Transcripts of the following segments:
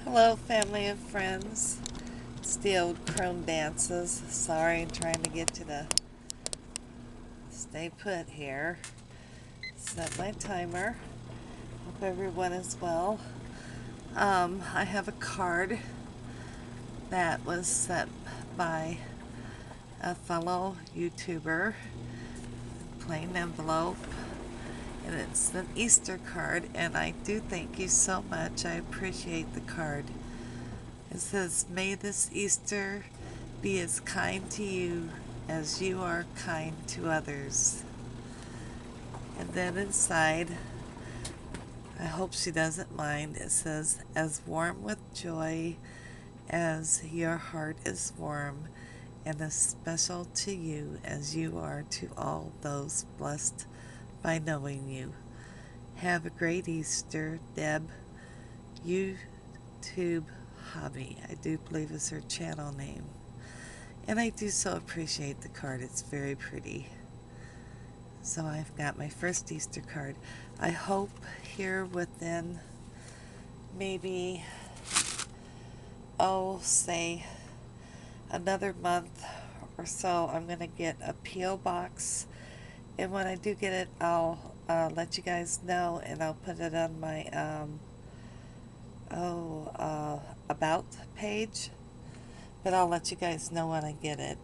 Hello, family and friends. It's the old crone dances. Sorry, I'm trying to get to the stay put here. Set my timer. Hope everyone is well. I have a card that was sent by a fellow YouTuber, plain envelope, and it's an Easter card, and I do thank you so much. I appreciate the card. It says, "May this Easter be as kind to you as you are kind to others." And then inside, I hope she doesn't mind, it says, "As warm with joy as your heart is warm, and as special to you as you are to all those blessed by knowing you. Have a great Easter, Deb." YouTube Hobby, I do believe is her channel name. And I do so appreciate the card. It's very pretty. So I've got my first Easter card. I hope here within maybe, say another month or so, I'm going to get a P.O. box. And when I do get it, I'll let you guys know, and I'll put it on my about page. But I'll let you guys know when I get it.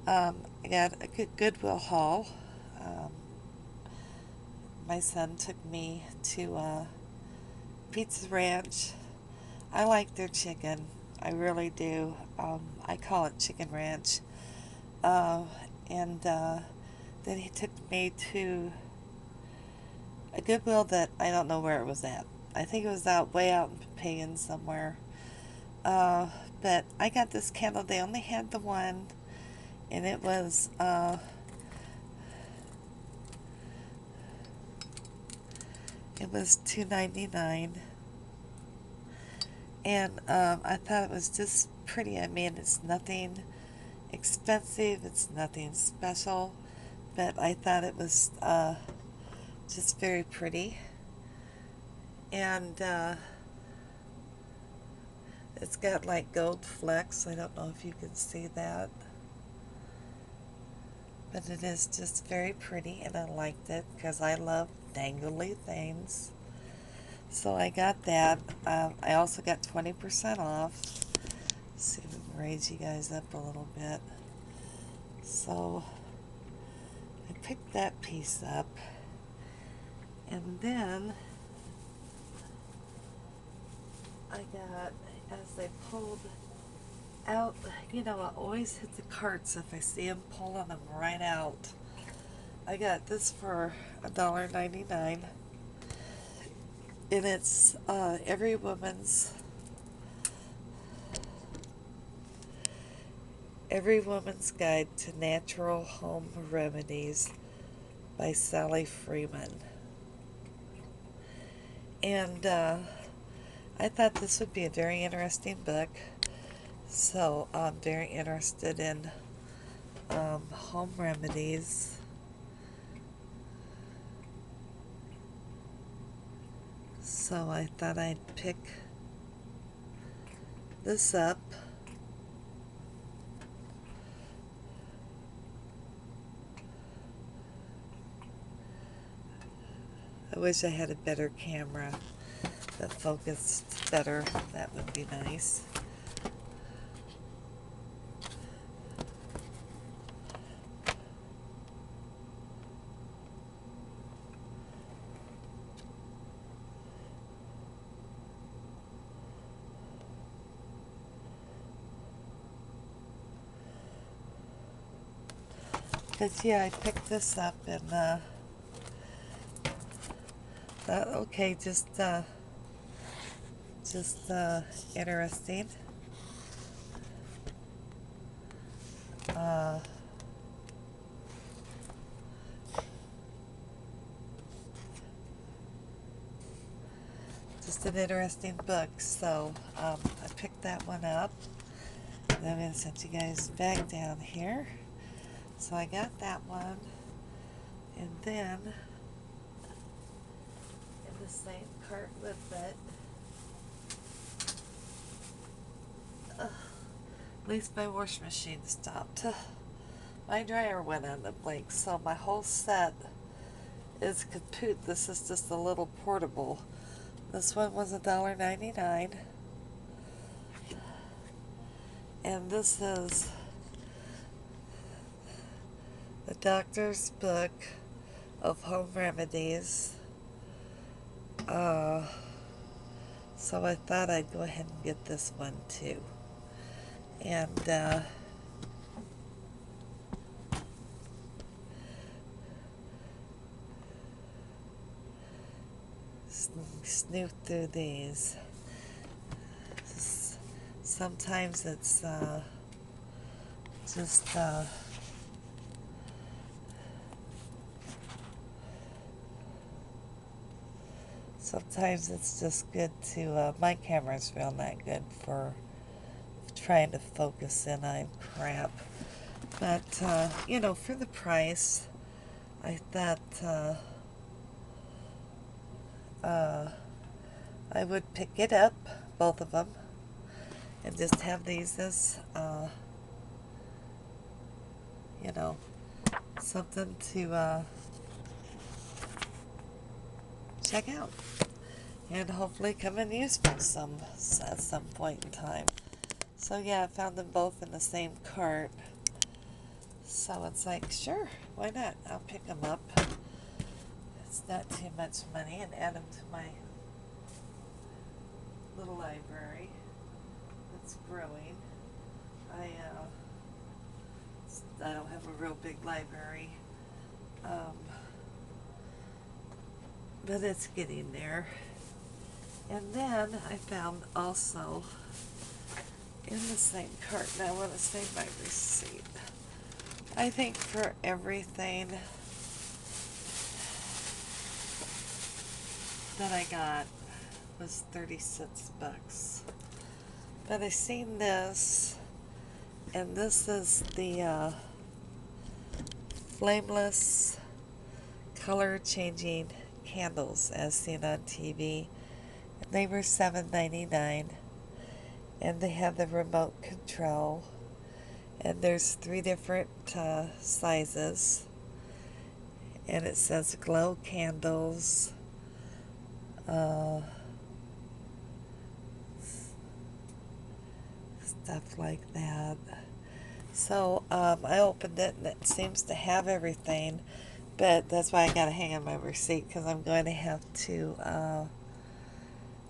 I got a Goodwill haul. Um, my son took me to Pizza Ranch. I like their chicken. I really do. I call it Chicken Ranch. Uh, and then he took me to a Goodwill that I don't know where it was at. I think it was way out in Papillion somewhere. Uh, but I got this candle. They only had the one, and it was $2.99. And I thought it was just pretty. I mean, it's nothing expensive, it's nothing special, but I thought it was just very pretty. And it's got like gold flecks. I don't know if you can see that, but it is just very pretty, and I liked it because I love dangly things. So I got that. I also got 20% off. Let's see if we can raise you guys up a little bit. So I picked that piece up, and then I got, as they pulled out, I always hit the carts if I see them pulling them right out. I got this for $1.99, and it's Every Woman's Guide to Natural Home Remedies by Sally Freeman. And I thought this would be a very interesting book, so I'm very interested in home remedies. So I thought I'd pick this up. I wish I had a better camera that focused better. That would be nice. But yeah, I picked this up and thought, okay, just interesting. Uh, just an interesting book. So I picked that one up. And I'm going to set you guys back down here. So I got that one. And then in the same cart with it, least my washing machine stopped. My dryer went on the blink, so my whole set is kaput. This is just a little portable. This one was $1.99. And this is the doctor's book of home remedies. So I thought I'd go ahead and get this one too. And snoop through these. Sometimes it's just sometimes it's just good to my camera's real not good for trying to focus in on crap, but you know, for the price I thought I would pick it up, both of them, and just have these as you know, something to check out and hopefully come in useful at some point in time. So yeah, I found them both in the same cart, so it's like, sure, why not? I'll pick them up. It's not too much money, and add them to my little library that's growing. I don't have a real big library, but it's getting there. And then I found also in the same cart, and I want to save my receipt. I think for everything that I got was 36 bucks. But I seen this, and this is the flameless color changing candles as seen on TV. And they were $7.99, and they have the remote control, and there's 3 different sizes, and it says glow candles, stuff like that. So I opened it, and it seems to have everything, but that's why I gotta hang on my receipt, because I'm going to have to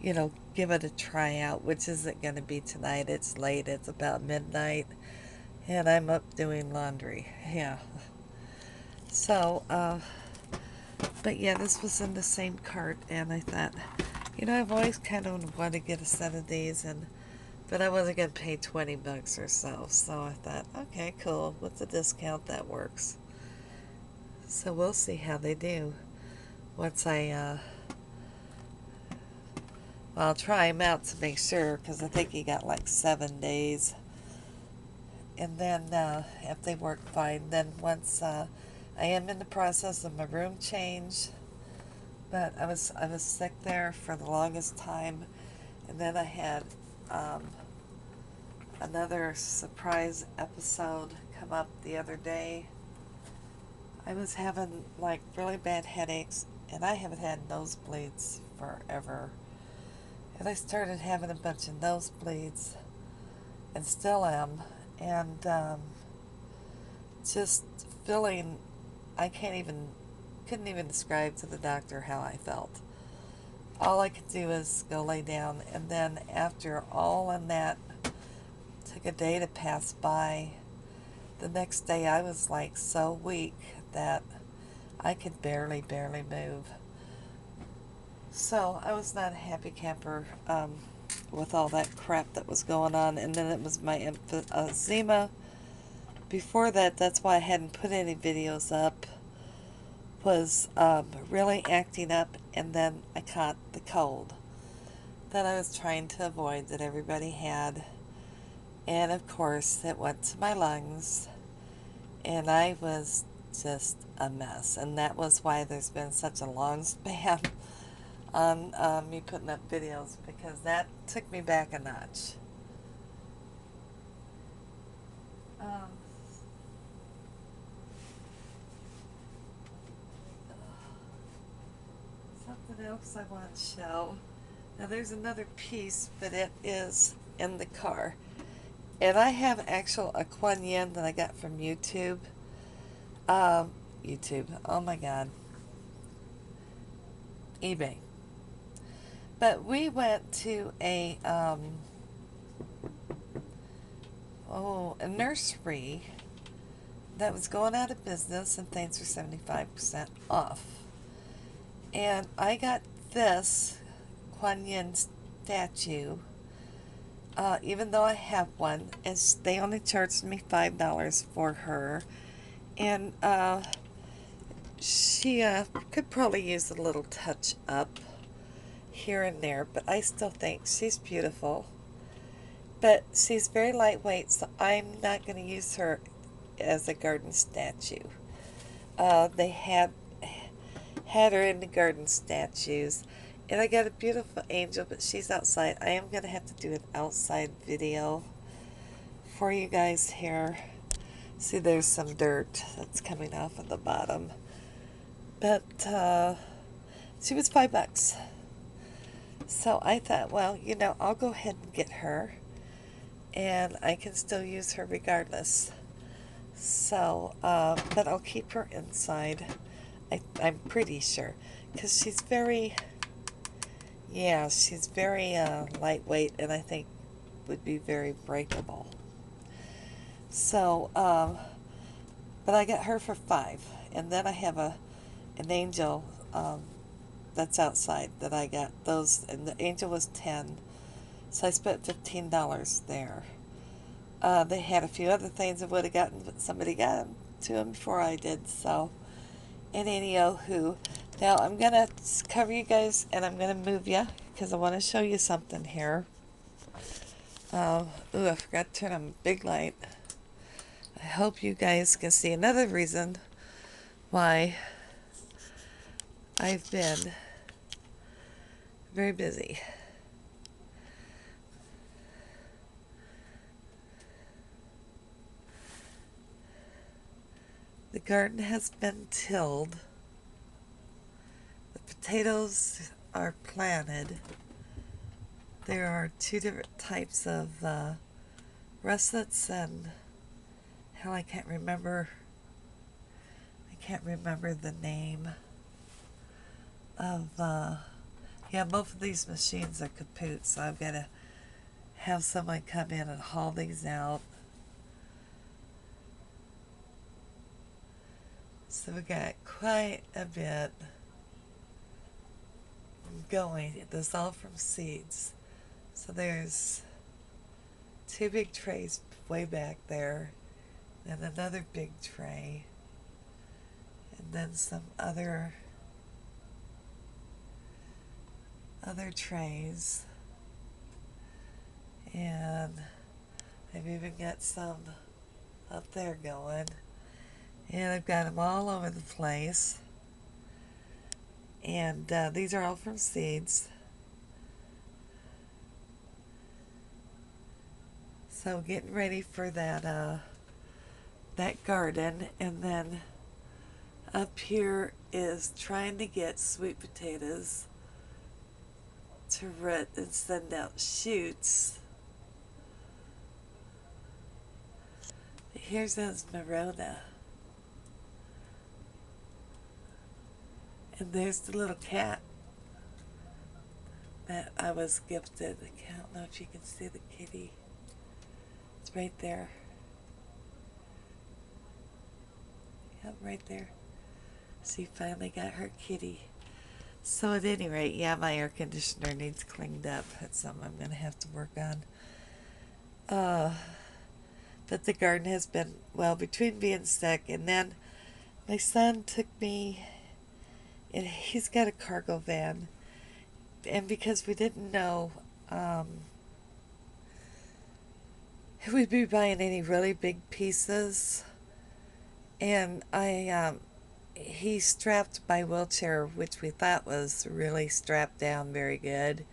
you know, give it a try out, which isn't going to be tonight. It's late, it's about midnight, and I'm up doing laundry. Yeah. So but yeah, this was in the same cart, and I thought, you know, I've always kind of wanted to get a set of these, but I wasn't going to pay 20 bucks or so. So I thought, okay, cool. With the discount, that works. So we'll see how they do once I'll try them out to make sure, because I think you got like 7 days. And then if they work fine, then once I am in the process of my room change, but I was sick there for the longest time, and then I had another surprise episode come up the other day. I was having like really bad headaches, and I haven't had nosebleeds forever. And I started having a bunch of nosebleeds, and still am, and just feeling, couldn't even describe to the doctor how I felt. All I could do is go lay down, and then after all of that, took a day to pass by. The next day I was like so weak that I could barely move. So I was not a happy camper with all that crap that was going on. And then it was my emphysema. Before that, that's why I hadn't put any videos up, was really acting up. And then I caught the cold that I was trying to avoid, that everybody had. And of course it went to my lungs, and I was just a mess. And that was why there's been such a long span on me putting up videos, because that took me back a notch. Um, Something else I want to show. Now there's another piece, but it is in the car. And I have actual a Kuan Yin that I got from YouTube. Um, YouTube. Oh my God. eBay. But we went to a nursery that was going out of business and things were 75% off. And I got this Kuan Yin statue, even though I have one, and they only charged me $5 for her. And she could probably use a little touch up here and there, but I still think she's beautiful. But she's very lightweight, so I'm not going to use her as a garden statue. They had her in the garden statues, and I got a beautiful angel, but she's outside. I am going to have to do an outside video for you guys here. See, there's some dirt that's coming off of the bottom. But she was $5. So I thought, well, I'll go ahead and get her, and I can still use her regardless. So, but I'll keep her inside. I'm pretty sure, because she's very, yeah, she's very lightweight, and I think would be very breakable. So, but I got her for $5, and then I have an angel that's outside that I got those, and the angel was $10, so I spent $15 there. They had a few other things I would have gotten, but somebody got them to them before I did. So, and anywho, now I'm gonna cover you guys, and I'm gonna move you because I want to show you something here. I forgot to turn on big light. I hope you guys can see another reason why I've been very busy. The garden has been tilled. The potatoes are planted. There are 2 different types of russets and hell, I can't remember the name of yeah, both of these machines are kaput, so I've got to have someone come in and haul these out. So we got quite a bit going. This is all from seeds. So there's 2 big trays way back there, and another big tray, and then some other trays, and I've even got some up there going, and I've got them all over the place. And these are all from seeds. So getting ready for that garden, and then up here is trying to get sweet potatoes to root and send out shoots. Here's Esmeralda. And there's the little cat that I was gifted. I don't know if you can see the kitty. It's right there. Yep, right there. She finally got her kitty. So at any rate, yeah, my air conditioner needs cleaned up. That's something I'm going to have to work on. But the garden has been, well, between being sick, and then my son took me, and he's got a cargo van, and because we didn't know if we'd be buying any really big pieces, and he strapped my wheelchair, which we thought was really strapped down very good.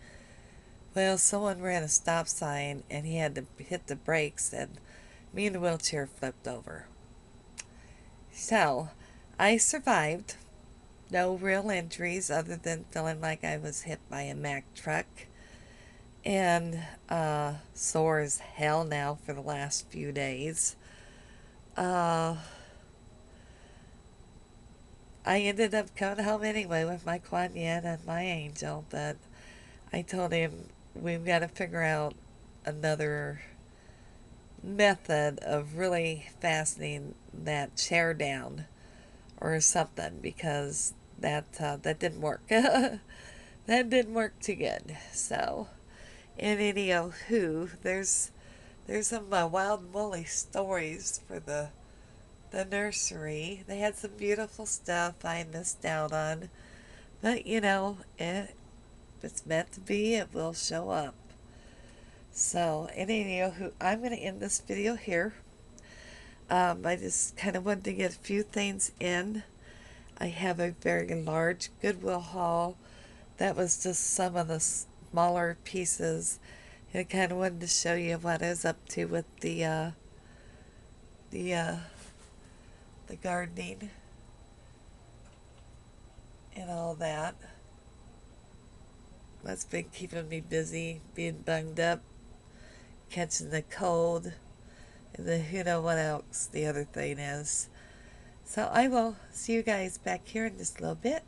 Well, someone ran a stop sign, and he had to hit the brakes, and me in a wheelchair flipped over. So, I survived. No real injuries other than feeling like I was hit by a Mack truck. And sore as hell now for the last few days. Uh, I ended up coming home anyway with my Kuan Yin and my angel, but I told him we've got to figure out another method of really fastening that chair down or something because that didn't work. That didn't work too good. So, and anywho, there's some wild woolly stories for the nursery. They had some beautiful stuff I missed out on, but if it's meant to be, it will show up. So, anywho, I'm going to end this video here. I just kind of wanted to get a few things in. I have a very large Goodwill haul. That was just some of the smaller pieces. I kind of wanted to show you what I was up to with the uh, the gardening and all that. That's been keeping me busy, being bunged up, catching the cold, and then who knows what else the other thing is. So I will see you guys back here in just a little bit.